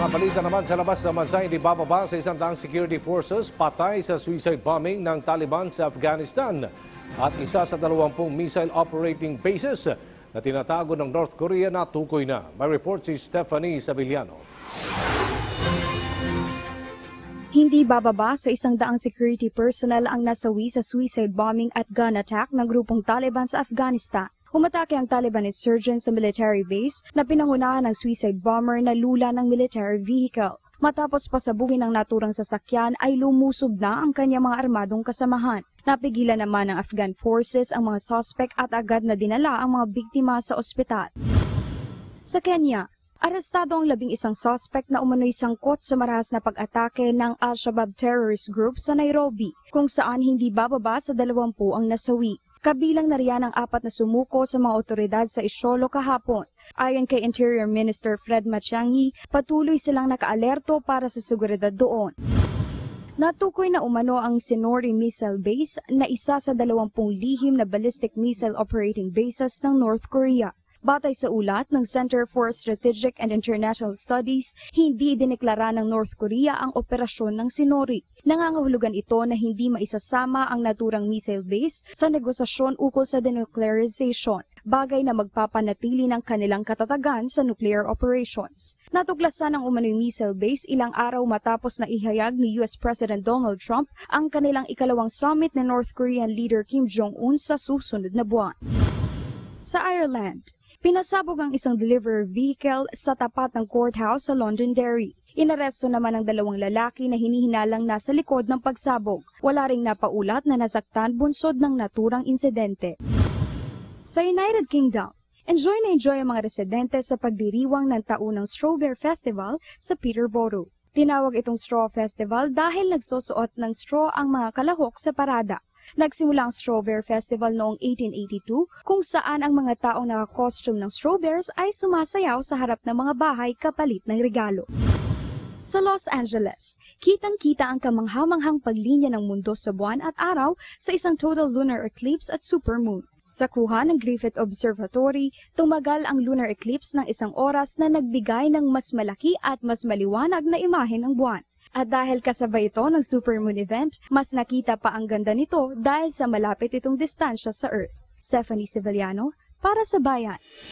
mga balita naman sa labas ng bansa, hindi bababa sa 100 security forces patay sa suicide bombing ng Taliban sa Afghanistan. At isa sa 20 missile operating bases na tinatago ng North Korea na tukoy na. May report si Stephanie Savillano. Hindi bababa sa 100 security personnel ang nasawi sa suicide bombing at gun attack ng grupong Taliban sa Afghanistan. Umatake ang Taliban insurgents sa military base na pinangunahan ng suicide bomber na lula ng military vehicle. Matapos pasabugin ng naturang sasakyan ay lumusob na ang kanyang mga armadong kasamahan. Napigilan naman ng Afghan forces ang mga suspect at agad na dinala ang mga biktima sa ospital. Sa Kenya, arestado ang 11 suspect na umano'y sangkot sa marahas na pag-atake ng Al-Shabaab terrorist group sa Nairobi, kung saan hindi bababa sa 20 ang nasawi. Kabilang na riyan ang 4 na sumuko sa mga otoridad sa Isiolo kahapon. Ayon kay Interior Minister Fred Matiang'i, patuloy silang nakaalerto para sa seguridad doon. Natukoy na umano ang Sinori Missile Base na isa sa 20 lihim na ballistic missile operating bases ng North Korea. Batay sa ulat ng Center for Strategic and International Studies, hindi dineklara ng North Korea ang operasyon ng Sinori. Nangangahulugan ito na hindi maisasama ang naturang missile base sa negosasyon ukol sa denuclearization, bagay na magpapanatili ng kanilang katatagan sa nuclear operations. Natuklasan ang umano'y missile base ilang araw matapos na ihayag ni US President Donald Trump ang kanilang ikalawang summit ni North Korean leader Kim Jong-un sa susunod na buwan. Sa Ireland, pinasabog ang isang delivery vehicle sa tapat ng courthouse sa Londonderry. Inaresto naman ang 2 lalaki na hinihinalang nasa likod ng pagsabog. Wala ring napaulat na nasaktan bunsod ng naturang insidente. Sa United Kingdom, enjoy ang mga residente sa pagdiriwang ng taunang Strawberry Festival sa Peterborough. Tinawag itong Straw Festival dahil nagsusuot ng straw ang mga kalahok sa parada. Nagsimula ang Strawberry Festival noong 1882 kung saan ang mga taong naka-costume ng strawberries ay sumasayaw sa harap ng mga bahay kapalit ng regalo. Sa Los Angeles, kitang-kita ang kamanghamanghang paglinya ng mundo sa buwan at araw sa isang total lunar eclipse at supermoon. Sa kuha ng Griffith Observatory, tumagal ang lunar eclipse ng 1 oras na nagbigay ng mas malaki at mas maliwanag na imahe ng buwan. At dahil kasabay ito ng supermoon event, mas nakita pa ang ganda nito dahil sa malapit itong distansya sa Earth. Stephanie Savillano, para sa Bayan.